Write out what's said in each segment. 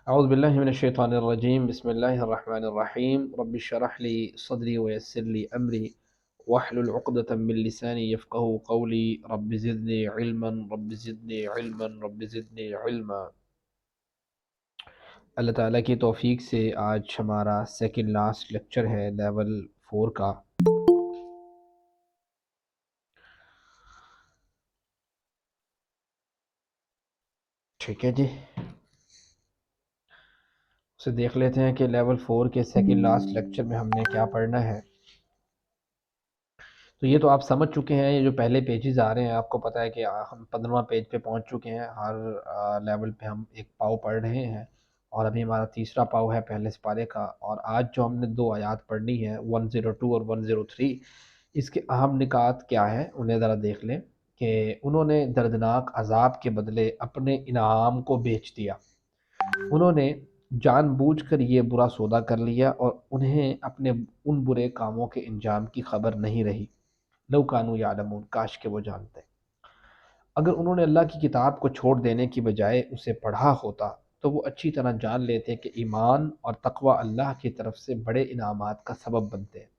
اعوذ باللہ من الشیطان الرجیم بسم اللہ الرحمن الرحیم رب اشرح لی صدری ویسر لی امری واحلل عقدۃ من لسانی یفقہوا قولی رب زدنی علما رب زدنی علما رب زدنی علما۔ اللہ تعالیٰ کی توفیق سے آج ہمارا سیکنڈ لاسٹ لیکچر ہے لیول 4 کا۔ ٹھیک ہے جی، اسے دیکھ لیتے ہیں کہ لیول 4 کے سیکنڈ لاسٹ لیکچر میں ہم نے کیا پڑھنا ہے۔ تو یہ تو آپ سمجھ چکے ہیں، یہ جو پہلے پیجز آ رہے ہیں آپ کو پتہ ہے کہ ہم 15واں پیج پہ پہنچ چکے ہیں۔ ہر لیول پہ ہم ایک پاؤ پڑھ رہے ہیں اور ابھی ہمارا تیسرا پاؤ ہے پہلے سپارے کا، اور آج جو ہم نے دو آیات پڑھنی ہے 102 اور 103، اس کے اہم نکات کیا ہیں انہیں ذرا دیکھ لیں کہ انہوں نے دردناک عذاب کے بدلے اپنے انعام کو بیچ دیا، انہوں نے جان بوجھ کر یہ برا سودا کر لیا اور انہیں اپنے ان برے کاموں کے انجام کی خبر نہیں رہی۔ لو کانوا یعلمون، کاش کہ وہ جانتے۔ اگر انہوں نے اللہ کی کتاب کو چھوڑ دینے کی بجائے اسے پڑھا ہوتا تو وہ اچھی طرح جان لیتے کہ ایمان اور تقوی اللہ کی طرف سے بڑے انعامات کا سبب بنتے ہیں۔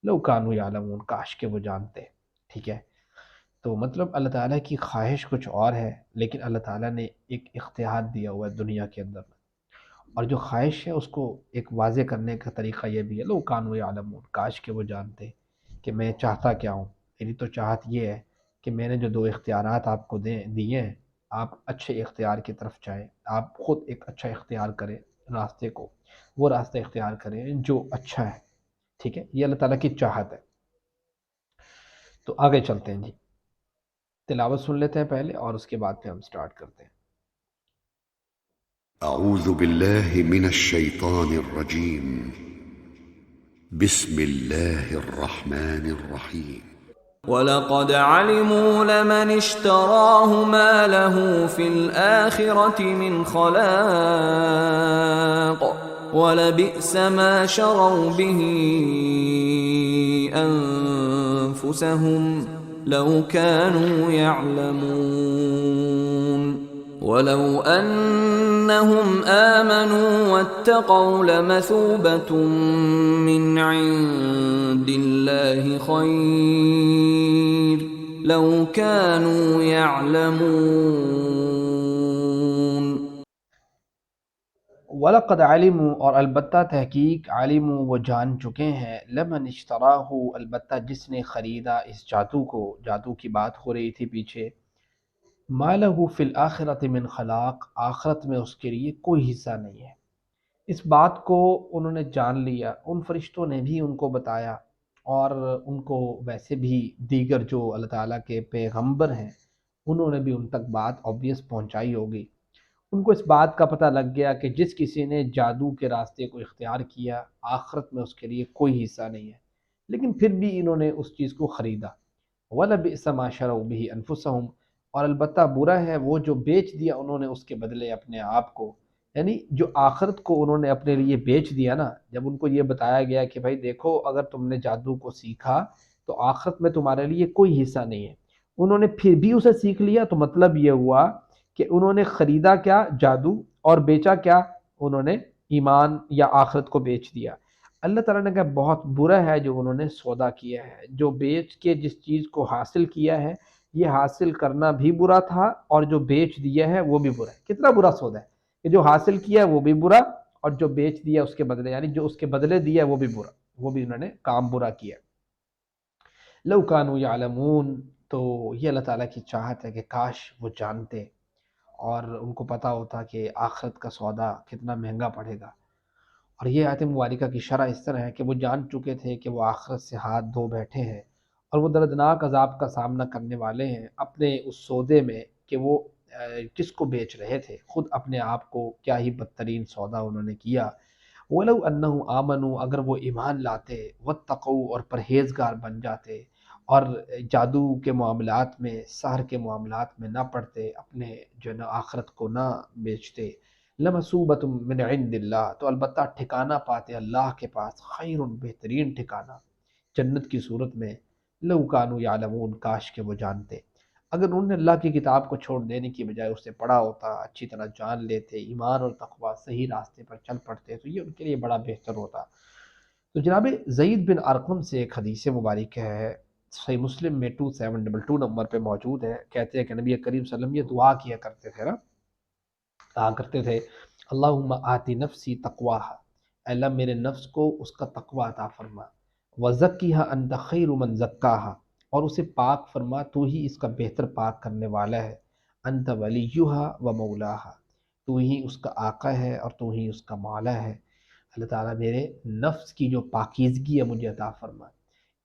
لو کانوا یعلمون، کاش کہ وہ جانتے۔ ٹھیک ہے، تو مطلب اللہ تعالیٰ کی خواہش کچھ اور ہے، لیکن اللہ تعالیٰ نے ایک اختیار دیا ہوا ہے دنیا کے اندر، اور جو خواہش ہے اس کو ایک واضح کرنے کا طریقہ یہ بھی ہے، لو کانوا یعلمون، کاش کہ وہ جانتے کہ میں چاہتا کیا ہوں۔ میری تو چاہت یہ ہے کہ میں نے جو دو اختیارات آپ کو دیے ہیں، آپ اچھے اختیار کی طرف جائیں، آپ خود ایک اچھا اختیار کریں، راستے کو وہ راستہ اختیار کریں جو اچھا ہے۔ ٹھیک ہے، یہ اللہ تعالیٰ کی چاہت ہے۔ تو آگے چلتے ہیں جی، تلاوت سن لیتے ہیں پہلے اور اس کے بعد پھر ہم سٹارٹ کرتے ہیں۔ اعوذ باللہ من الشیطان الرجیم بسم اللہ الرحمن الرحیم وَلَقَدْ عَلِمُوا لَمَنِ اشْتَرَاهُ مَا لَهُ فِي الْآخِرَةِ مِنْ خَلَاقٍ وَلَبِئْسَ مَا شَرَوْا بِهِ أَنفُسَهُمْ لَوْ كَانُوا يَعْلَمُونَ وَلَوْ أَنَّهُمْ آمَنُوا وَاتَّقَوْا لَمَثُوبَةٌ مِّنْ عِندِ اللَّهِ خَيْرٌ لَوْ كَانُوا يَعْلَمُونَ۔ وَلَقَدْ عَلِمُوا، اور البتہ تحقیق عَلِمُوا وہ جان چکے ہیں، لَمَنِ اشْتَرَاهُ البتہ جس نے خریدا اس جادو کو، جادو کی بات ہو رہی تھی پیچھے، مَا لَهُ فِي الْآخِرَةِ مِنْ خَلَاقٍ، آخرت میں اس کے لیے کوئی حصہ نہیں ہے۔ اس بات کو انہوں نے جان لیا، ان فرشتوں نے بھی ان کو بتایا، اور ان کو ویسے بھی دیگر جو اللہ تعالیٰ کے پیغمبر ہیں انہوں نے بھی ان تک بات obvious پہنچائی ہوگی۔ ان کو اس بات کا پتہ لگ گیا کہ جس کسی نے جادو کے راستے کو اختیار کیا، آخرت میں اس کے لیے کوئی حصہ نہیں ہے، لیکن پھر بھی انہوں نے اس چیز کو خریدا۔ وَلَبِئْسَ مَا شَرَوْا بِهِ أَنفُسَهُمْ، اور البتہ برا ہے وہ جو بیچ دیا انہوں نے اس کے بدلے اپنے آپ کو، یعنی جو آخرت کو انہوں نے اپنے لیے بیچ دیا نا، جب ان کو یہ بتایا گیا کہ بھائی دیکھو اگر تم نے جادو کو سیکھا تو آخرت میں تمہارے لیے کوئی حصہ نہیں ہے، انہوں نے پھر بھی اسے سیکھ لیا، تو مطلب یہ ہوا کہ انہوں نے خریدا کیا؟ جادو، اور بیچا کیا؟ انہوں نے ایمان یا آخرت کو بیچ دیا۔ اللہ تعالیٰ نے کہا بہت برا ہے جو انہوں نے سودا کیا ہے، جو بیچ کے جس چیز کو حاصل کیا ہے، یہ حاصل کرنا بھی برا تھا اور جو بیچ دیا ہے وہ بھی برا ہے۔ کتنا برا سودا ہے کہ جو حاصل کیا ہے وہ بھی برا، اور جو بیچ دیا اس کے بدلے، یعنی جو اس کے بدلے دیا ہے وہ بھی برا، وہ بھی انہوں نے کام برا کیا۔ لو کانوا یعلمون، تو یہ اللہ تعالیٰ کی چاہت ہے کہ کاش وہ جانتے اور ان کو پتہ ہوتا کہ آخرت کا سودا کتنا مہنگا پڑے گا۔ اور یہ آیت مبارکہ کی شرح اس طرح ہے کہ وہ جان چکے تھے کہ وہ آخرت سے ہاتھ دھو بیٹھے ہیں اور وہ دردناک عذاب کا سامنا کرنے والے ہیں اپنے اس سودے میں کہ وہ کس کو بیچ رہے تھے، خود اپنے آپ کو، کیا ہی بدترین سودا انہوں نے کیا۔ وَلَوْ أَنَّهُمْ آمَنُوا، اگر وہ ایمان لاتے، وَاتَّقَوْا اور پرہیزگار بن جاتے، اور جادو کے معاملات میں، سحر کے معاملات میں نہ پڑتے، اپنے جو ہے نا آخرت کو نہ بیچتے، لَمَثُوبَةٌ مِّنْ عِندِ اللَّهِ، تو البتہ ٹھکانہ پاتے اللہ کے پاس، خیر، بہترین ٹھکانہ جنت کی صورت میں۔ لَوْ كَانُوا يَعْلَمُونَ، کاش کہ وہ جانتے۔ اگر انہوں نے اللہ کی کتاب کو چھوڑ دینے کی بجائے اسے پڑھا ہوتا، اچھی طرح جان لیتے، ایمان اور تقوی صحیح راستے پر چل پڑتے، تو یہ ان کے لیے بڑا بہتر ہوتا۔ تو جناب زید بن ارقم سے ایک حدیث مبارک ہے، صحیح مسلم میں 2722 نمبر پہ موجود ہے، کہتے ہیں کہ نبی کریم صلی اللہ علیہ وسلم یہ دعا کیا کرتے تھے نا، کہا کرتے تھے اللہم آتی نفسی تقواہا، اے اللہ میرے نفس کو اس کا تقوی عطا فرما، وزکیہا انت خیر من زکاہا، اور اسے پاک فرما تو ہی اس کا بہتر پاک کرنے والا ہے، انت ولیہا و مولاہا، تو ہی اس کا آقا ہے اور تو ہی اس کا مولا ہے۔ اللہ تعالیٰ میرے نفس کی جو پاکیزگی ہے مجھے عطا فرما۔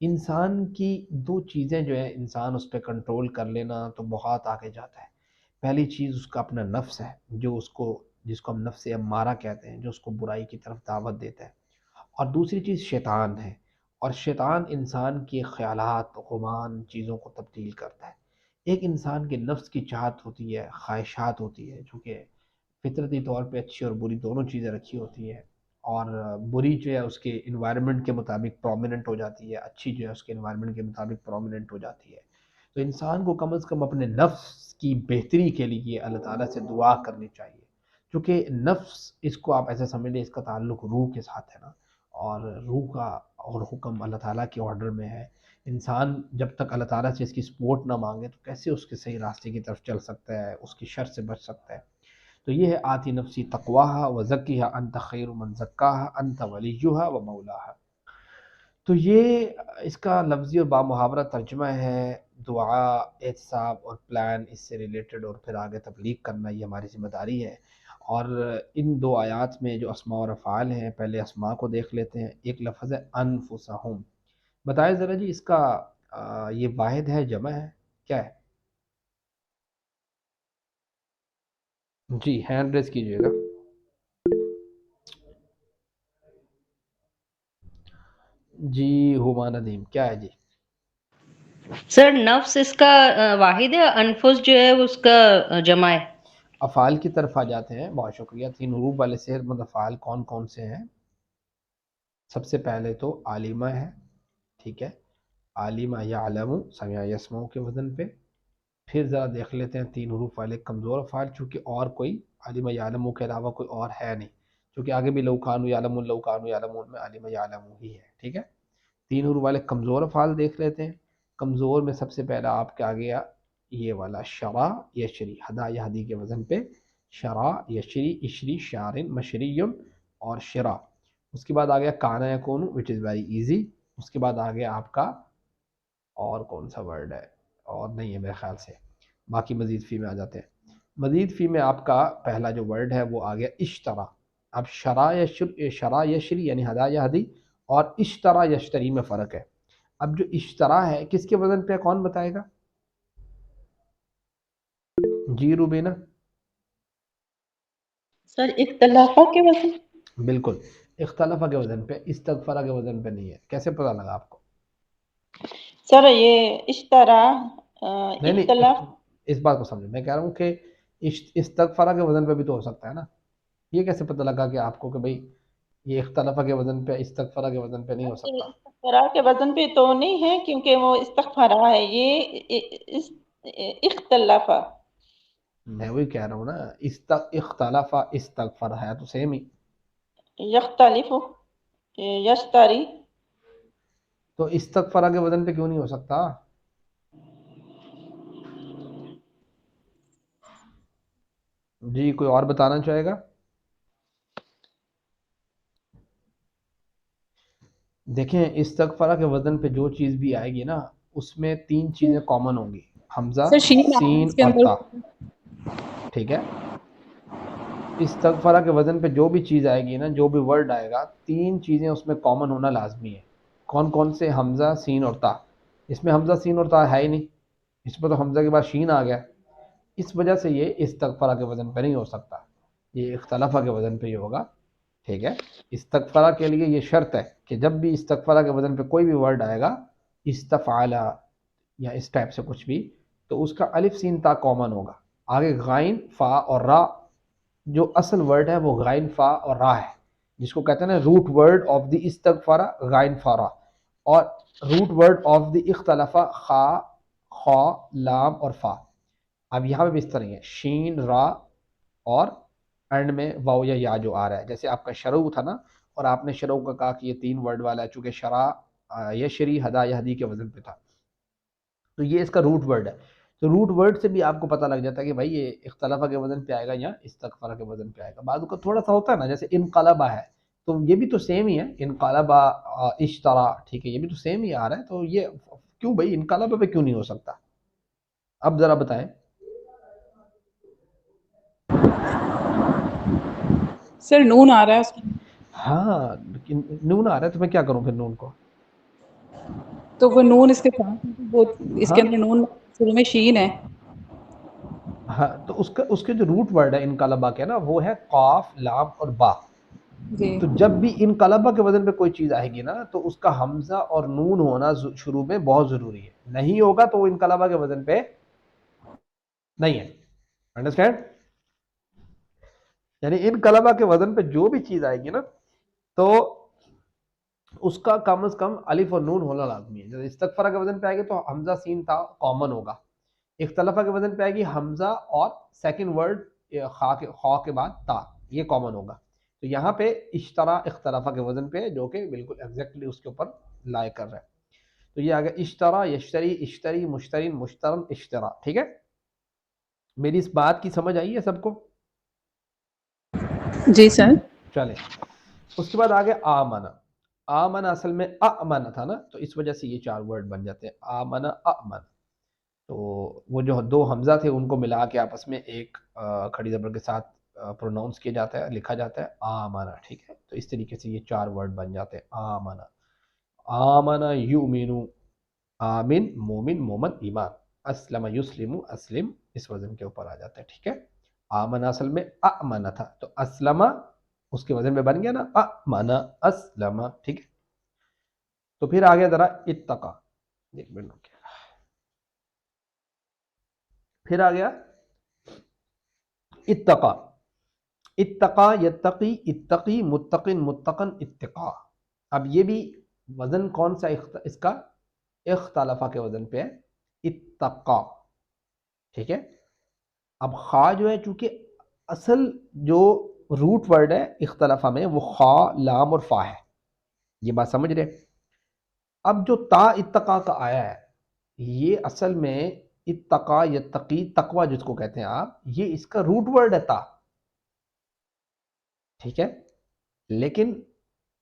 انسان کی دو چیزیں جو ہے انسان اس پہ کنٹرول کر لینا تو بہت آگے جاتا ہے۔ پہلی چیز اس کا اپنا نفس ہے، جو جس کو ہم نفس امارہ کہتے ہیں، جو اس کو برائی کی طرف دعوت دیتا ہے، اور دوسری چیز شیطان ہے، اور شیطان انسان کے خیالات، گمان، چیزوں کو تبدیل کرتا ہے۔ ایک انسان کے نفس کی چاہت ہوتی ہے، خواہشات ہوتی ہے، جو کہ فطرتی طور پہ اچھی اور بری دونوں چیزیں رکھی ہوتی ہیں، اور بری جو ہے اس کے انوائرمنٹ کے مطابق پرومیننٹ ہو جاتی ہے، اچھی جو ہے اس کے انوائرمنٹ کے مطابق پرومیننٹ ہو جاتی ہے۔ تو انسان کو کم از کم اپنے نفس کی بہتری کے لیے اللہ تعالیٰ سے دعا کرنی چاہیے، کیونکہ نفس، اس کو آپ ایسے سمجھ لیں، اس کا تعلق روح کے ساتھ ہے نا، اور روح کا اور حکم اللہ تعالیٰ کے آرڈر میں ہے۔ انسان جب تک اللہ تعالیٰ سے اس کی سپورٹ نہ مانگے تو کیسے اس کے صحیح راستے کی طرف چل سکتا ہے، اس کی شر سے بچ سکتا ہے۔ تو یہ ہے آتی نفسی تقواہا و زکیہا انت خیر من زکاہا انت ولیہا و مولاہا۔ تو یہ اس کا لفظی اور بامحاورہ ترجمہ ہے، دعا، احتساب اور پلان اس سے ریلیٹڈ، اور پھر آگے تبلیغ کرنا یہ ہماری ذمہ داری ہے۔ اور ان دو آیات میں جو اسماء اور افعال ہیں، پہلے اسماء کو دیکھ لیتے ہیں۔ ایک لفظ ہے انفسہم، بتائیں ذرا جی اس کا یہ واحد ہے، جمع ہے، کیا ہے؟ جی ہینڈ ریز کیجیے گا۔ جی ہما ندیم، کیا ہے جی؟ سر نفس اس کا واحد ہے، انفس جو ہے اس کا جمع ہے۔ افعال کی طرف آ جاتے ہیں، بہت شکریہ۔ 3 حروف والے صحت مند افعال کون کون سے ہیں؟ سب سے پہلے تو عالمہ ہے، ٹھیک ہے، عالمہ یعلم، سمع یسمع کے وزن پہ۔ پھر ذرا دیکھ لیتے ہیں 3 حروف والے کمزور افعال، چونکہ اور کوئی عالمہ یعلم کے علاوہ کوئی اور ہے نہیں، چونکہ آگے بھی لو کانوا یعلمون، لو کانوا یعلمون میں عالمہ یعلم ہی ہے، ٹھیک ہے۔ 3 حروف والے کمزور افعال دیکھ لیتے ہیں۔ کمزور میں سب سے پہلا آپ کے آ گیا یہ والا شرع یشری، ہدا یہدی کے وزن پہ، شرع یشری، اشری، شارن، مشری اور شرع۔ اس کے بعد آ گیا کانا یکون وچ از ویری ایزی۔ اس کے بعد آ گیا آپ کا اور کون سا ورڈ ہے، اور نہیں ہے میرے خیال سے، باقی مزید فی میں آ جاتے ہیں۔ مزید فی میں آپ کا پہلا جو ورڈ ہے وہ آ گیا اشترا۔ اب شرع یشری یعنی ہدا یہدی اور اشترا یشتری میں فرق ہے۔ اب جو اشترا ہے کس کے وزن پہ، کون بتائے گا؟ جی روبینا؟ سر اختلافہ کے وزن؟ بالکل، اختلافہ کے وزن پہ، استغفرہ کے وزن پہ نہیں ہے۔ کیسے پتہ لگا آپ کو؟ سر یہ اشترا نہیں اختلاف، اس بات کو سمجھیں، میں کہہ رہا ہوں کہ استغفرہ کے وزن پہ بھی تو ہو سکتا ہے نا، یہ کیسے پتہ لگا کہ آپ کو کہ بھئی یہ اختلافہ کے وزن پہ، استغفرہ کے وزن پہ نہیں ہو سکتا؟ استغفرا کے وزن پہ تو نہیں ہے کیونکہ وہ استغفرا ہے، یہ اختلافہ۔ میں وہی کہہ رہا ہوں نا، اختلافہ استغفرہ ہے تو سیم ہی، یختلف، یشتری۔ تو استغفرہ کے وزن پہ کیوں نہیں ہو سکتا؟ جی کوئی اور بتانا چاہے گا؟ دیکھیں استغفرہ کے وزن پہ جو چیز بھی آئے گی نا، اس میں 3 چیزیں کامن ہوں گی، حمزہ، سر شین آ رہا ہے سین اس کے اور اندر۔ تا، ٹھیک ہے۔ استغفرہ کے وزن پہ جو بھی چیز آئے گی نا، جو بھی ورڈ آئے گا، 3 چیزیں اس میں کامن ہونا لازمی ہے۔ کون کون سے؟ حمزہ، سین اور تا۔ اس میں حمزہ، سین اور تا ہے ہی نہیں، اس میں تو حمزہ کے بعد شین آ گیا، اس وجہ سے یہ استغفرہ کے وزن پہ نہیں ہو سکتا، یہ اختلافہ کے وزن پہ ہی ہوگا، ٹھیک ہے۔ استغفرہ کے لیے یہ شرط ہے کہ جب بھی استغفرہ کے وزن پہ کوئی بھی ورڈ آئے گا، استفعلا یا اس ٹائپ سے کچھ بھی، تو اس کا الف سین تا کامن ہوگا، آگے غائن، فا اور را، جو اصل ورڈ ہے وہ غائن، فا اور را ہے، جس کو کہتے ہیں نا روٹ ورڈ آف دی استغفرہ غائن فا را، اور روٹ ورڈ آف دی اختلافہ خا، خا لام اور فا. اب یہاں پہ بھی اس طرح ہی ہے شین را اور اینڈ میں واو یا یا جو آ رہا ہے. جیسے آپ کا شروع تھا نا اور آپ نے شروع کا کہا کہ یہ 3 ورڈ والا ہے چونکہ شرع یشری ہدا یہدی کے وزن پہ تھا تو یہ اس کا روٹ ورڈ ہے. تو روٹ ورڈ سے بھی آپ کو پتہ لگ جاتا ہے کہ بھائی یہ اختلافہ کے وزن پہ آئے گا یا استغفرہ کے وزن پہ آئے گا. بعض کا تھوڑا سا ہوتا ہے نا جیسے انقلبہ ہے تو یہ بھی تو سیم ہی ہے انقلبہ اشترا ٹھیک ہے یہ بھی تو سیم ہی آ رہا ہے. تو یہ کیوں بھائی انقلبہ پہ کیوں نہیں ہو سکتا؟ اب ذرا بتائیں. سر نون آ رہا ہے اس میں، ہاں لیکن نون آ رہا ہے تو میں کیا کروں پھر نون کو؟ تو وہ نون اس کے ساتھ وہ اس کے ہاں اندر نون شروع میں شین ہے. ہاں تو اس کے جو روٹ ورڈ ہے انقلبہ کے نا وہ ہے قاف لام اور با. جی تو جب بھی انقلبہ کے وزن پہ کوئی چیز آئے گی نا تو اس کا حمزہ اور نون ہونا شروع میں بہت ضروری ہے. نہیں ہوگا تو وہ انقلبہ کے وزن پہ نہیں ہے. انڈرسٹینڈ؟ یعنی انقلبہ کے وزن پہ جو بھی چیز آئے گی نا تو اس کا کم از کم الف اور نون ہونا لازمی ہے. جب استغفرہ کے وزن پہ آئے گی تو حمزہ سین تا کامن ہوگا. اختلافہ کے وزن پہ آئے گی حمزہ اور سیکنڈ ورڈ خا کے بعد تا یہ کامن ہوگا. تو یہاں پہ اشترا اختلافہ کے وزن پہ جو کہ بالکل ایگزیکٹلی اس کے اوپر لائے کر رہا ہے. تو یہ آگے اشترا یشتری اشتری مشترین مشترن اشترا. ٹھیک ہے میری اس بات کی سمجھ آئی ہے سب کو؟ جی سر. چلے اس کے بعد آگے آمنا. آمنا اصل میں امن تھا نا تو اس وجہ سے یہ 4 ورڈ بن جاتے ہیں آمنا امن. تو وہ جو 2 حمزہ تھے ان کو ملا کے آپس میں ایک کھڑی زبر کے ساتھ پروناؤنس کیا جاتا ہے لکھا جاتا ہے آمنا. ٹھیک ہے تو اس طریقے سے یہ 4 ورڈ بن جاتے ہیں آمنا. آمنا یؤمنو آمن مومن مومن ایمان. اسلم یسلم اسلم اس وزن کے اوپر آ جاتا ہے. ٹھیک ہے آمنا اصل میں امن تھا تو اسلم اس کے وزن میں بن گیا نا امن اسلم. ٹھیک ہے تو پھر آ گیا ذرا اتقا. ایک منٹ پھر آ گیا اتقا. اتقا یتقی اتقی متقن متقن اتقا. اب یہ بھی وزن کون سا اس کا اختلافہ کے وزن پہ ہے اتقا. ٹھیک ہے اب خا جو ہے چونکہ اصل جو روٹ ورڈ ہے اختلافہ میں وہ خا لام اور فا ہے. یہ بات سمجھ رہے؟ اب جو تا اتقا کا آیا ہے یہ اصل میں اتقا یتقی تقوی جس کو کہتے ہیں آپ یہ اس کا روٹ ورڈ ہے تا. ٹھیک ہے لیکن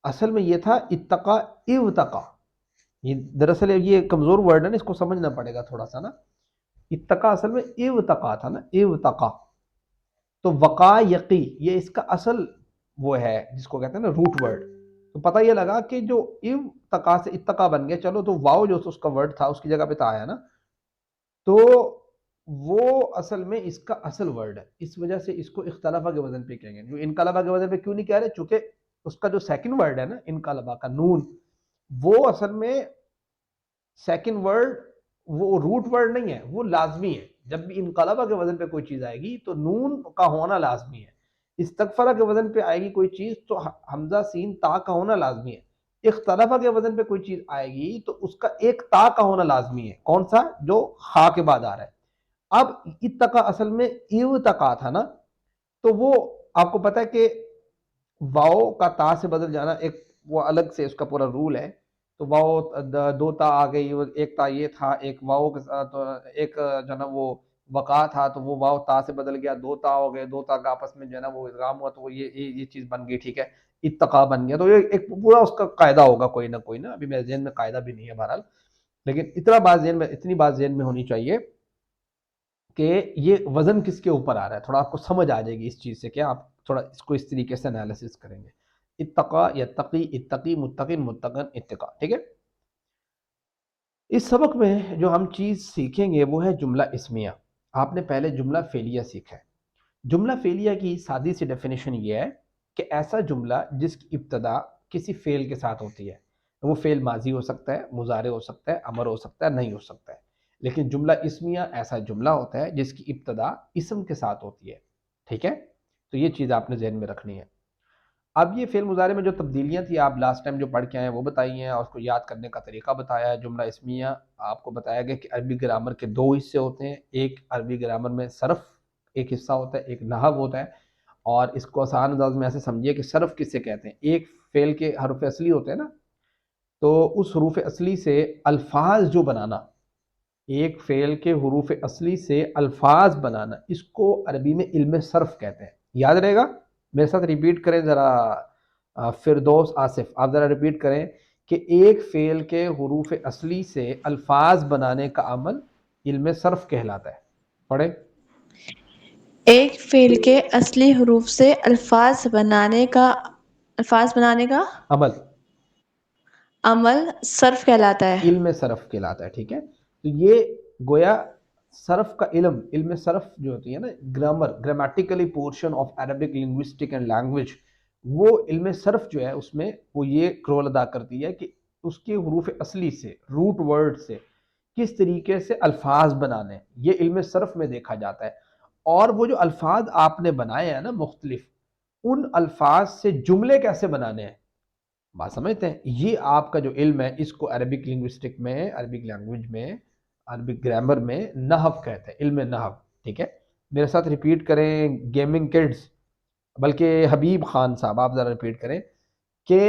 اصل میں یہ تھا اتقا اوتقا. یہ دراصل یہ کمزور ورڈ ہے نا اس کو سمجھنا پڑے گا تھوڑا سا نا. اتقا اصل میں اوتقا تھا نا اوتقا. تو وقا یقی یہ اس کا اصل وہ ہے جس کو کہتے ہیں نا روٹ ورڈ. تو پتہ یہ لگا کہ جو اوتقا سے اتقا بن گیا چلو تو واو جو اس کا ورڈ تھا اس کی جگہ پہ تا آیا نا تو وہ اصل میں اس کا اصل ورڈ ہے. اس وجہ سے اس کو اختلافہ کے وزن پہ کہیں گے. جو انقلابہ کے وزن پہ کیوں نہیں کہہ رہے چونکہ اس کا جو سیکنڈ ورڈ ہے نا انقلابہ کا نون وہ اصل میں سیکنڈ ورڈ وہ روٹ ورڈ نہیں ہے وہ لازمی ہے. جب بھی انقلابہ کے وزن پہ کوئی چیز آئے گی تو نون کا ہونا لازمی ہے. استغفرہ کے وزن پہ آئے گی کوئی چیز تو حمزہ سین تا کا ہونا لازمی ہے. اختلافہ کے وزن پہ کوئی چیز آئے گی تو اس کا ایک تا کا ہونا لازمی ہے. کون سا؟ جو خا کے بعد آ رہا ہے. اب اتقا اصل میں اوتقا تھا نا تو وہ آپ کو پتا ہے کہ واو کا تا سے بدل جانا ایک وہ الگ سے اس کا پورا رول ہے. تو واو 2 تا آ گئی ایک تا یہ تھا ایک واو کے ساتھ ایک جو نا وہ وقا تھا تو وہ واو تا سے بدل گیا 2 تا ہو گئے 2 تا کا آپس میں جو ہے نا وہ ادغام ہوا تو وہ یہ چیز بن گئی. ٹھیک ہے اتقا بن گیا. تو یہ ایک پورا اس کا قاعدہ ہوگا کوئی نہ ابھی میرے ذہن میں قاعدہ بھی نہیں ہے بہرحال لیکن اتنی بات ذہن میں ہونی چاہیے کہ یہ وزن کس کے اوپر آ رہا ہے. تھوڑا آپ کو سمجھ آ جائے گی اس چیز سے کہ آپ تھوڑا اس کو اس طریقے سے انالیسس کریں گے. اتقا یتقی اتقی متقن متقن اتقا. ٹھیک ہے اس سبق میں جو ہم چیز سیکھیں گے وہ ہے جملہ اسمیہ. آپ نے پہلے جملہ فعلیہ سیکھا ہے. جملہ فعلیہ کی سادی سی ڈیفینیشن یہ ہے کہ ایسا جملہ جس کی ابتدا کسی فعل کے ساتھ ہوتی ہے. وہ فعل ماضی ہو سکتا ہے مضارع ہو سکتا ہے امر ہو سکتا ہے نہیں ہو سکتا ہے. لیکن جملہ اسمیہ ایسا جملہ ہوتا ہے جس کی ابتدا اسم کے ساتھ ہوتی ہے. ٹھیک ہے تو یہ چیز آپ نے ذہن میں رکھنی ہے. اب یہ فعل مضارع میں جو تبدیلیاں تھیں آپ لاسٹ ٹائم جو پڑھ کے آئے ہیں وہ بتائی ہیں، اور اس کو یاد کرنے کا طریقہ بتایا ہے۔ جملہ اسمیہ آپ کو بتایا گیا کہ عربی گرامر کے دو حصے ہوتے ہیں، ایک عربی گرامر میں صرف ایک حصہ ہوتا ہے، ایک نحو ہوتا ہے، اور اس کو آسان انداز میں ایسے سمجھیے کہ صرف کسے کہتے ہیں؟ ایک فعل کے حرف اصلی ہوتے ہیں نا، تو اس حروف اصلی سے الفاظ جو بنانا، ایک فعل کے حروف اصلی سے الفاظ بنانا، اس کو عربی میں علم صرف کہتے ہیں۔ یاد رہے گا؟ میرے ساتھ ریپیٹ کریں ذرا، فردوس آصف آپ ذرا ریپیٹ کریں کہ ایک فعل کے حروف اصلی سے الفاظ بنانے کا عمل علم صرف کہلاتا ہے۔ پڑھیں۔ ایک فعل کے اصلی حروف سے الفاظ بنانے کا عمل عمل صرف کہلاتا ہے۔ علم صرف کہلاتا ہے، ٹھیک ہے؟ تو یہ گویا صرف کا علم صرف جو ہوتی ہے نا، grammatically portion of Arabic linguistic and language, وہ علم صرف جو ہے اس میں وہ یہ رول ادا کرتی ہے کہ اس کے حروف اصلی سے، روٹ ورڈ سے کس طریقے سے الفاظ بنانے ہیں، یہ علم صرف میں دیکھا جاتا ہے۔ اور وہ جو الفاظ آپ نے بنائے ہیں نا مختلف، ان الفاظ سے جملے کیسے بنانے ہیں، بات سمجھتے ہیں؟ یہ آپ کا جو علم ہے اس کو عربک لنگوسٹک میں، عربک لینگویج میں، عربک گرامر میں نحو کہتے ہیں، علم نحو، ٹھیک ہے؟ میرے ساتھ ریپیٹ کریں گیمنگ کڈز، بلکہ حبیب خان صاحب آپ ذرا ریپیٹ کریں کہ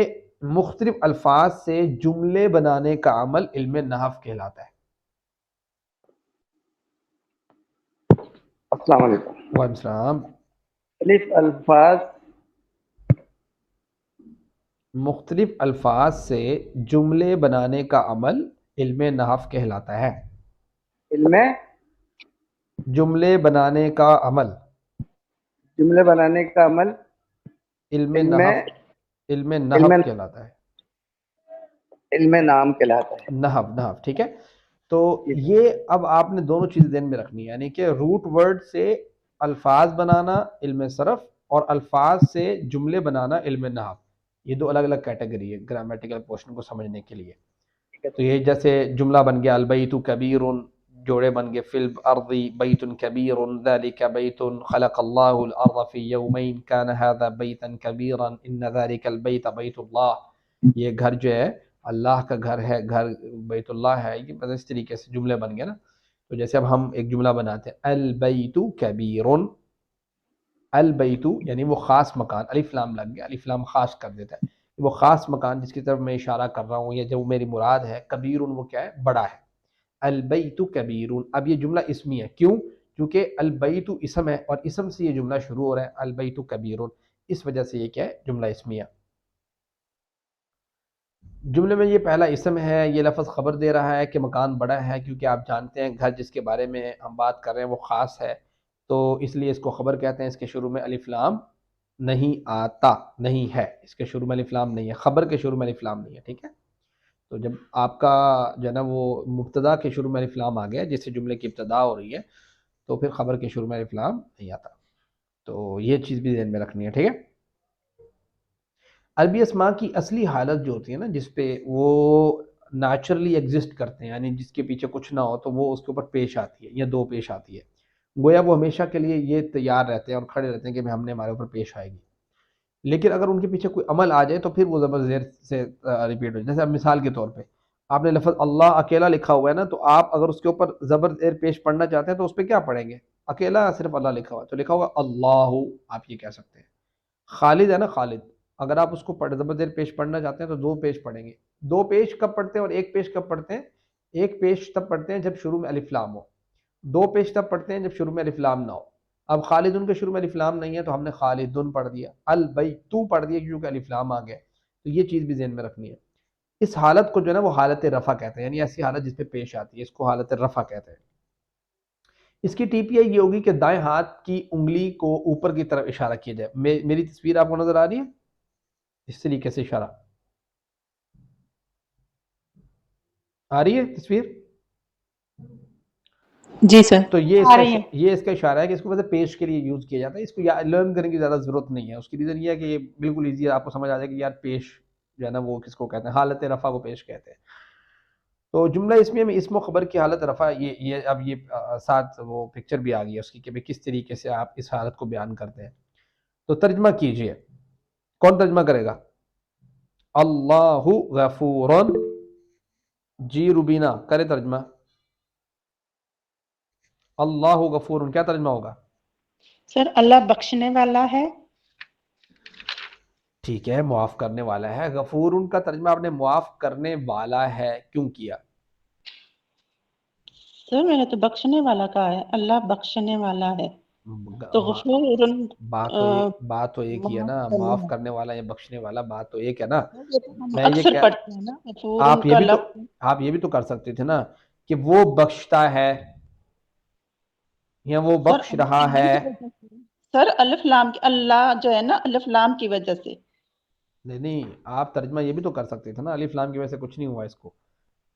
مختلف الفاظ سے جملے بنانے کا عمل علم نحو کہلاتا ہے۔ السلام علیکم۔ وعلیکم السلام۔ مختلف الفاظ سے جملے بنانے کا عمل علم نحو کہلاتا ہے۔ علم جملے بنانے کا عمل جملے بنانے کا عمل علم نحو کہلاتا ہے، علم نام کہلاتا ہے۔ نحو، ٹھیک ہے؟ تو یہ اب آپ نے دونوں چیزیں ذہن میں رکھنی ہے، یعنی کہ روٹ ورڈ سے الفاظ بنانا علم صرف، اور الفاظ سے جملے بنانا علم نحو، یہ دو الگ الگ کیٹیگری ہے گرامیٹیکل پورشن کو سمجھنے کے لیے۔ تو یہ جیسے جملہ بن گیا البیت کبیر، جوڑے بن گئے فی الارض بیت کبیر ذلک بیت خلق اللہ الارض فی یومین کان ھذا بیتا کبیرا ان ذلک البیت بیت اللہ، یہ گھر جو ہے اللہ کا گھر ہے، گھر بیت اللہ ہے، یہ بس اس طریقے سے جملے بن گئے نا۔ تو جیسے اب ہم ایک جملہ بناتے ہیں البیت کبیر، البیت یعنی وہ خاص مکان، الف لام لگ گیا، الف لام خاص کر دیتا ہے، وہ خاص مکان جس کی طرف میں اشارہ کر رہا ہوں یا جو میری مراد ہے، کبیر وہ کیا ہے؟ بڑا ہے۔ البیت کبیر، اب یہ جملہ اسمی ہے، کیوں؟ کیونکہ البیت اسم ہے اور اسم سے یہ جملہ شروع ہو رہا ہے، البیت کبیر، اس وجہ سے یہ کیا ہے؟ جملہ اسمیہ۔ جملے میں یہ پہلا اسم ہے، یہ لفظ خبر دے رہا ہے کہ مکان بڑا ہے، کیونکہ آپ جانتے ہیں گھر جس کے بارے میں ہم بات کر رہے ہیں وہ خاص ہے، تو اس لیے اس کو خبر کہتے ہیں۔ اس کے شروع میں الف لام نہیں آتا، نہیں ہے، اس کے شروع میں الف لام نہیں ہے، خبر کے شروع میں الف لام نہیں ہے، ٹھیک ہے؟ تو جب آپ کا جو ہے نا وہ مبتدا کے شروع میں الف لام آ گیا جس سے جملے کی ابتدا ہو رہی ہے، تو پھر خبر کے شروع میں الف لام نہیں آتا، تو یہ چیز بھی ذہن میں رکھنی ہے، ٹھیک ہے؟ عربی اسماء کی اصلی حالت جو ہوتی ہے نا، جس پہ وہ نیچرلی ایگزسٹ کرتے ہیں، یعنی جس کے پیچھے کچھ نہ ہو تو وہ اس کے اوپر پیش آتی ہے یا دو پیش آتی ہے، گویا وہ ہمیشہ کے لیے یہ تیار رہتے ہیں اور کھڑے رہتے ہیں کہ ہم نے ہمارے اوپر پیش آئے گی، لیکن اگر ان کے پیچھے کوئی عمل آ جائے تو پھر وہ زبر زیر سے ریپیٹ ہو جائے۔ جیسے اب مثال کے طور پہ آپ نے لفظ اللہ اکیلا لکھا ہوا ہے نا، تو آپ اگر اس کے اوپر زبر زیر پیش پڑھنا چاہتے ہیں تو اس پہ کیا پڑھیں گے؟ اکیلا صرف اللہ لکھا ہوا ہے تو لکھا ہوگا اللہ، آپ یہ کہہ سکتے ہیں۔ خالد ہے نا، خالد، اگر آپ اس کو زبر زیر پیش پڑھنا چاہتے ہیں تو دو پیش پڑھیں گے۔ دو پیش کب پڑھتے ہیں اور ایک پیش کب پڑھتے ہیں؟ ایک پیش تب پڑھتے ہیں جب شروع میں الف لام ہو، دو پیش تب پڑھتے ہیں جب شروع میں الف لام نہ ہو۔ اب خالدن کے شروع میں الف لام نہیں ہے تو ہم نے خالدن پڑھ دیا، البیتو پڑھ دیا کیونکہ الف لام آ گیا، تو یہ چیز بھی ذہن میں رکھنی ہے۔ اس حالت کو جو ہے نا وہ حالت رفع کہتے ہیں، یعنی ایسی حالت جس پہ پیش آتی ہے، اس کو حالت رفع کہتے ہیں۔ اس کی ٹی پی آئی یہ ہوگی کہ دائیں ہاتھ کی انگلی کو اوپر کی طرف اشارہ کیا جائے۔ میری تصویر آپ کو نظر آ رہی ہے؟ اس طریقے سے اشارہ آ رہی ہے تصویر؟ جی سر، تو یہ اس کا اشارہ ہے کہ اس کو ویسے پیش کے لیے یوز کیا جاتا ہے، اس کو لرن کرنے کی زیادہ ضرورت نہیں ہے۔ اس کی ریزن یہ ہے کہ یہ بالکل ایزی ہے، آپ کو سمجھ آ جائے کہ یار پیش جو ہے نا وہ کس کو کہتے ہیں، حالت رفع کو پیش کہتے ہیں۔ تو جملہ اسمیہ میں اسم و خبر کی حالت رفع، یہ اب یہ ساتھ وہ پکچر بھی آ گئی ہے اس کی کہ کس طریقے سے آپ اس حالت کو بیان کرتے ہیں۔ تو ترجمہ کیجئے، کون ترجمہ کرے گا؟ اللہ غفور. جی روبینہ کرے ترجمہ. اللہ غفور کیا ترجمہ ہوگا؟ سر اللہ بخشنے والا ہے. ٹھیک ہے، معاف کرنے والا ہے. غفور کا ترجمہ آپ نے معاف کرنے والا ہے کیوں کیا؟ سر میں نے تو بخشنے والا کہا ہے، اللہ بخشنے والا ہے تو غفور بات تو ایک ہی ہے نا، معاف کرنے والا یا بخشنے والا، بات تو ایک ہے نا. ہم میں یہ اکثر کیا پڑھتے ہیں نا غفور آپ کا یہ بھی تو کر سکتے تھے نا کہ وہ بخشتا ہے یا وہ بخش رہا ہے. سر الف لام اللہ جو ہے نا الف لام کی وجہ سے. نہیں، آپ ترجمہ یہ بھی تو کر سکتے تھے نا، الف لام کی وجہ سے کچھ نہیں ہوا اس کو.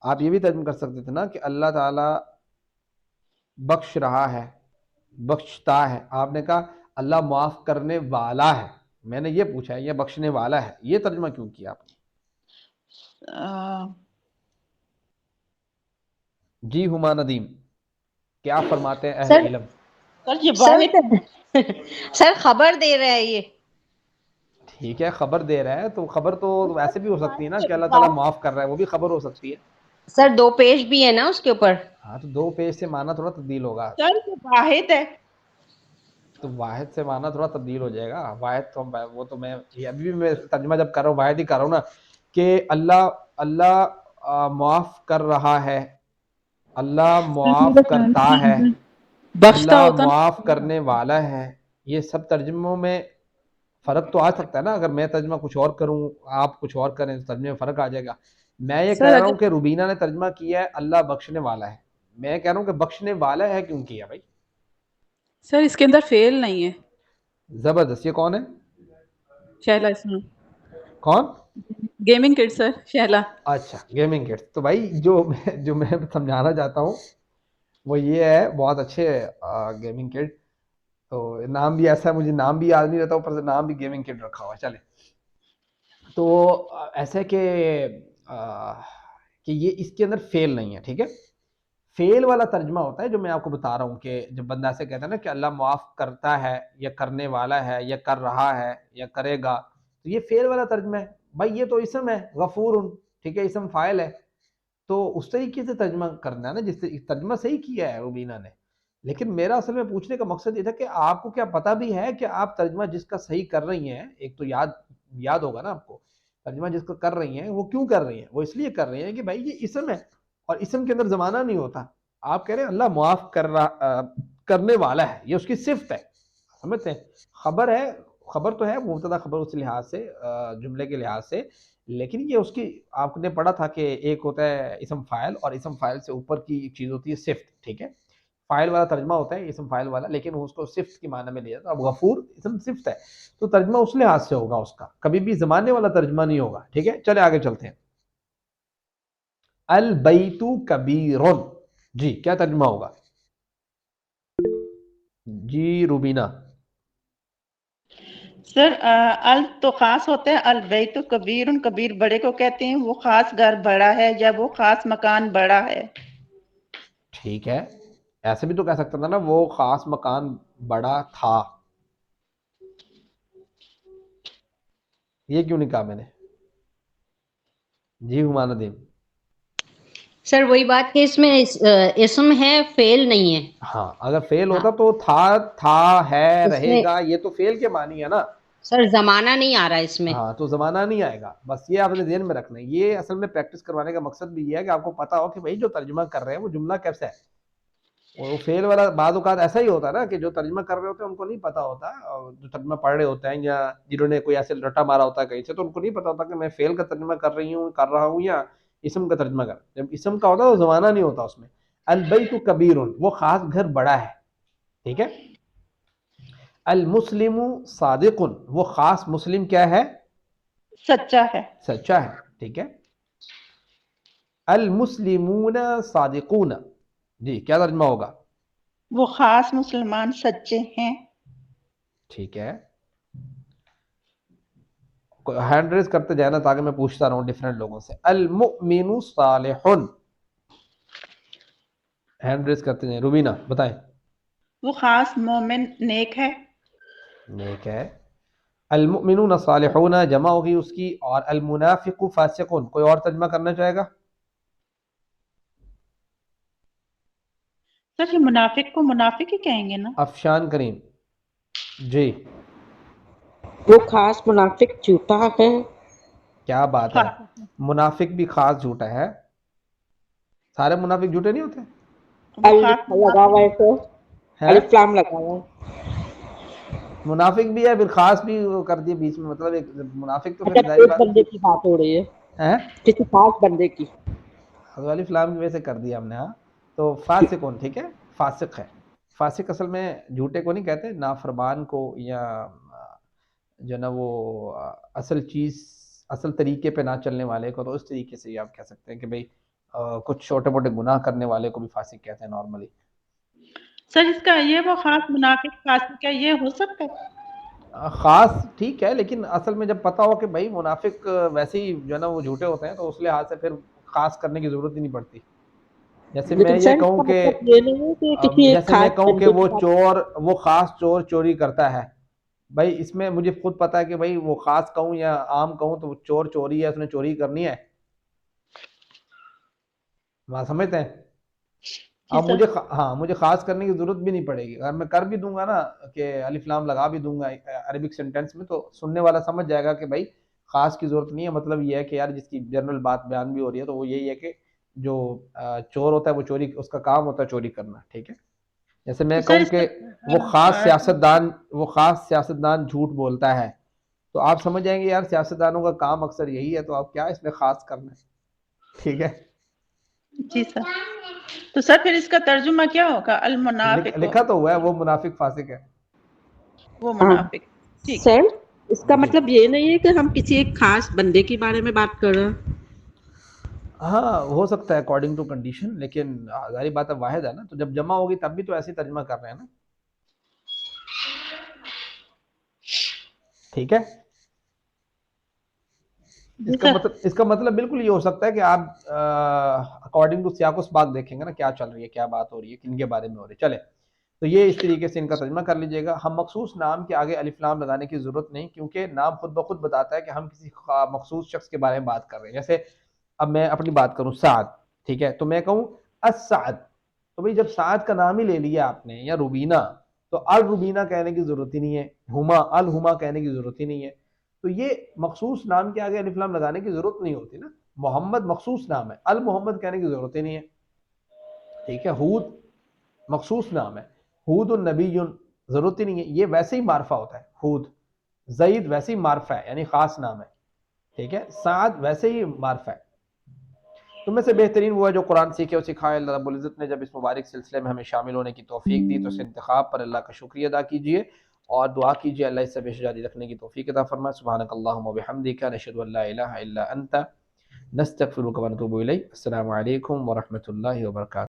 آپ یہ بھی ترجمہ کر سکتے تھے نا کہ اللہ تعالی بخش رہا ہے، بخشتا ہے. آپ نے کہا اللہ معاف کرنے والا ہے، میں نے یہ پوچھا ہے یہ بخشنے والا ہے، یہ ترجمہ کیوں کیا آپ نے؟ جی ہما ندیم کیا فرماتے ہیں اہل علم؟ سر یہ واحد سر خبر دے رہا ہے یہ. ٹھیک ہے، خبر دے رہا ہے تو خبر تو ویسے بھی ہو سکتی ہے نا کہ اللہ تعالیٰ معاف کر رہا ہے، وہ بھی خبر ہو سکتی ہے. سر 2 پیج بھی ہے نا اس کے اوپر. ہاں تو 2 پیج سے معنی تھوڑا تبدیل ہوگا. سر یہ واحد ہے تو واحد سے معنی تھوڑا تبدیل ہو جائے گا. واحد تو وہ تو میں ابھی بھی میں ترجمہ جب کر رہا ہوں واحد ہی کر رہا ہوں نا کہ اللہ معاف کر رہا ہے، اللہ معاف کرتا ہے، بخشتا اللہ ہوتا نا. معاف کرنے والا ہے. یہ سب ترجموں میں فرق تو آ سکتا ہے نا، اگر میں ترجمہ کچھ اور کروں آپ کچھ اور کریں تو ترجمے میں فرق آ جائے گا. میں یہ کہہ سر رہا ہوں اگر کہ روبینہ نے ترجمہ کیا ہے اللہ بخشنے والا ہے، میں کہہ رہا ہوں کہ بخشنے والا ہے کیوں کیا بھائی؟ سر اس کے اندر فیل نہیں ہے. زبردست. یہ کون ہے؟ شہلا اسلام کون؟ گیمنگ کٹ سر شہلا. اچھا گیمنگ کٹس. تو بھائی جو میں سمجھانا چاہتا ہوں وہ یہ ہے، بہت اچھے گیمنگ کٹ. تو نام بھی ایسا ہے، مجھے نام بھی یاد نہیں رہتا، اوپر سے نام بھی گیمنگ کٹ رکھا ہوا ہے. چلے تو ایسا ہے کہ یہ اس کے اندر فیل نہیں ہے. ٹھیک ہے، فیل والا ترجمہ ہوتا ہے جو میں آپ کو بتا رہا ہوں کہ جب بندہ ایسے کہتا ہے نا کہ اللہ معاف کرتا ہے یا کرنے والا ہے یا کر رہا ہے یا کرے گا، تو یہ فیل والا ترجمہ ہے. بھائی یہ تو اسم ہے غفور، ٹھیک ہے، اسم فاعل ہے، تو اس طریقے سے ترجمہ کرنا ہے نا جس سے ترجمہ صحیح کیا ہے روبینہ نے. لیکن میرا اصل میں پوچھنے کا مقصد یہ تھا کہ آپ کو کیا پتہ بھی ہے کہ آپ ترجمہ جس کا صحیح کر رہی ہیں، ایک تو یاد ہوگا نا آپ کو، ترجمہ جس کا کر رہی ہیں وہ کیوں کر رہی ہیں؟ وہ اس لیے کر رہی ہیں کہ بھائی یہ اسم ہے اور اسم کے اندر زمانہ نہیں ہوتا. آپ کہہ رہے ہیں اللہ معاف کرنے والا ہے، یہ اس کی صفت ہے، سمجھتے ہیں؟ خبر ہے، خبر تو ہے مبتدا خبر اس لحاظ سے، جملے کے لحاظ سے، لیکن یہ اس کی آپ نے پڑھا تھا کہ ایک ہوتا ہے اسم فاعل اور اسم فاعل سے اوپر کی ایک چیز ہوتی ہے صفت. ٹھیک ہے، فاعل والا ترجمہ ہوتا ہے اسم فاعل والا، لیکن اس کو صفت کی معنی میں لیا جاتا ہے. اب غفور اسم صفت ہے تو ترجمہ اس لحاظ سے ہوگا، اس کا کبھی بھی زمانے والا ترجمہ نہیں ہوگا. ٹھیک ہے، چلے آگے چلتے ہیں. البیت کبیر، جی کیا ترجمہ ہوگا؟ جی روبینہ. سر ال تو خاص ہوتا ہے، البیت کبیر، کبیر بڑے کو کہتے ہیں، وہ خاص گھر بڑا ہے یا وہ خاص مکان بڑا ہے. ٹھیک ہے، ایسے بھی تو کہہ سکتا تھا نا وہ خاص مکان بڑا تھا. یہ کیوں نہیں کہا میں نے؟ جی ہما ندیم. سر وہی بات کہ اس میں اسم ہے فعل نہیں ہے. ہاں اگر فیل ہوتا تو تھا ہے اس رہے میں گا، یہ تو فیل کے معنی ہے نا. سر زمانہ نہیں آ رہا اس میں. ہاں تو زمانہ نہیں آئے گا، بس یہ آپ نے ذہن میں رکھنا ہے. یہ اصل میں پریکٹس کروانے کا مقصد بھی یہ ہے کہ آپ کو پتا ہو کہ بھائی جو ترجمہ کر رہے ہیں وہ جملہ کیسا ہے. وہ فیل والا بعض اوقات ایسا ہی ہوتا ہے نا کہ جو ترجمہ کر رہے ہوتے ہیں ان کو نہیں پتا ہوتا، اور جو ترجمہ پڑھ رہے ہوتے ہیں یا جنہوں نے کوئی ایسے رٹا مارا ہوتا ہے کہیں سے، تو ان کو نہیں پتا ہوتا کہ میں فیل کا ترجمہ کر رہا ہوں یا اسم کا ترجمہ کر. جب اسم کا ہوتا ہے تو زمانہ نہیں ہوتا اس میں. البیت کبیر، وہ خاص گھر بڑا ہے. ٹھیک ہے. المسلم صادق، وہ خاص مسلم کیا ہے؟ سچا ہے. سچا ہے. ٹھیک ہے. المسلمون صادقون، جی کیا ترجمہ ہوگا؟ وہ خاص مسلمان سچے ہیں. ٹھیک ہے، ہینڈ ریز کرتے جانا تاکہ میں پوچھتا رہوں ڈیفرنٹ لوگوں سے. المؤمن صالح، ہینڈ ریز کرتے جائیں. روبینہ بتائیں. وہ خاص مومن نیک ہے. نیک ہے. المؤمنون صالحون جمع ہوگی اس کی، اور المنافق فاسقون، کوئی اور ترجمہ کرنا چاہے گا؟ سر یہ منافق کو منافق ہی کہیں گے نا؟ افشان کریم جی، وہ خاص منافق جھوٹا ہے. کیا بات ہے، منافق بھی خاص جھوٹا ہے؟ سارے منافق جھوٹے نہیں ہوتے وہ خاص الف لگا ہوا ہے سر، ہیں؟ الف لام لگا ہوا ہے. منافق بھی ہے پھر خاص بھی کر دیے بیچ میں، مطلب ایک منافق تو اچھا پھر ظاہری ایک بات بندے کی بات ہو رہی ہے، ہے، کسی خاص بندے کی. الف لام کی وجہ سے کر دیا ہم نے. ہاں تو فاسقون ٹھیک ہے، فاسق ہے. فاسق اصل میں جھوٹے کو نہیں کہتے، نافرمان کو، یا جو نا وہ اصل چیز اصل طریقے پہ نہ چلنے والے کو، تو اس طریقے سے آپ کہہ سکتے ہیں کہ بھئی کچھ چھوٹے موٹے گناہ کرنے والے کو بھی فاسق کہتے ہیں نارملی. سر اس کا یہ وہ خاص منافق فاسق ہے، یہ ہو سکتا ہے؟ خاص ٹھیک ہے، لیکن اصل میں جب پتا ہو کہ بھائی منافق ویسے ہی جو ہے نا وہ جھوٹے ہوتے ہیں، تو اس لحاظ سے پھر خاص کرنے کی ضرورت ہی نہیں پڑتی. جیسے میں لیکن یہ سر اس کہوں کا کہ مطلب یہ نہیں ہے کہ کسی ایک جیسے میں خاص کہوں کہ بندے وہ کی بات. چور، وہ خاص چور چوری کرتا ہے، بھائی اس میں مجھے خود پتا ہے کہ بھائی وہ خاص کہوں یا عام کہوں تو چور چوری ہے، اس نے چوری کرنی ہے. وہاں سمجھتے ہیں؟ جی اب سر. مجھے خاص کرنے کی ضرورت بھی نہیں پڑے گی. اگر میں کر بھی دوں گا نا کہ الف لام لگا بھی دوں گا عربک سینٹینس میں، تو سننے والا سمجھ جائے گا کہ بھائی خاص کی ضرورت نہیں ہے. مطلب یہ ہے کہ یار جس کی جنرل بات بیان بھی ہو رہی ہے، تو وہ یہی ہے کہ جو چور ہوتا ہے وہ چوری، اس کا کام ہوتا ہے چوری کرنا. ٹھیک ہے، جیسے میں تو سر کہوں اس کہ کا وہ خاص سیاستدان جھوٹ بولتا ہے، تو آپ سمجھ جائیں گے یار سیاستدانوں کا کام اکثر یہی ہے، تو آپ کیا اس میں خاص کرنا ہے. ٹھیک ہے، جی سر. تو سر پھر اس کا ترجمہ کیا ہوگا؟ المنافق لکھا تو ہوا ہے وہ منافق فاسق ہے. وہ ہاں منافق. ٹھیک ہے. سر اس کا جی مطلب یہ نہیں ہے کہ ہم کسی ایک خاص بندے کے بارے میں بات کر رہے ہیں. ہاں ہو سکتا ہے اکارڈنگ ٹو کنڈیشن، لیکن ظاہری بات ہے واحد ہے نا، تو جب جمع ہوگی تب بھی تو ایسے ترجمہ کر رہے ہیں نا. ٹھیک ہے، جی سر. اس کا مطلب بالکل یہ ہو سکتا ہے کہ آپ اکارڈنگ ٹو سیاق و سباق دیکھیں گے نا کیا چل رہی ہے، کیا بات ہو رہی ہے، کن کے بارے میں ہو رہی ہے. چلے تو یہ اس طریقے سے ان کا ترجمہ کر لیجئے گا. ہم مخصوص نام کے آگے الف لام لگانے کی ضرورت نہیں، کیونکہ نام خود بخود بتاتا ہے کہ ہم کسی مخصوص شخص کے بارے میں بات کر رہے ہیں. جیسے اب میں اپنی بات کروں سعد، ٹھیک ہے، تو میں کہوں السعد، تو بھئی جب سعد کا نام ہی لے لیا آپ نے، یا روبینہ، تو الروبینہ کہنے کی ضرورت ہی نہیں ہے، ہما الہما کہنے کی ضرورت ہی نہیں ہے. تو یہ مخصوص نام کے آگے الف لام لگانے کی ضرورت نہیں ہوتی نا. محمد مخصوص نام ہے، المحمد کہنے کی ضرورت ہی نہیں ہے. ٹھیک ہے، ہود مخصوص نام ہے، ہود النبی ضرورت ہی نہیں ہے، یہ ویسے ہی معرفہ ہوتا ہے. ہود، زید ویسے ہی معرفہ ہے، یعنی خاص نام ہے. ٹھیک ہے، سعد ویسے ہی معرفہ ہے. تم میں سے بہترین وہ ہے جو قرآن سیکھے اور سکھائے. اللہ رب العزت نے جب اس مبارک سلسلے میں ہمیں شامل ہونے کی توفیق دی، تو اس انتخاب پر اللہ کا شکریہ ادا کیجئے اور دعا کیجئے اللہ اس سے ہمیشہ جاری رکھنے کی توفیق عطا فرمائے. سبحانک اللہم و بحمدک، نشہد ان لا الہ الا انت، نستغفرک و نتوب الیک. السلام علیکم ورحمۃ اللہ وبرکاتہ.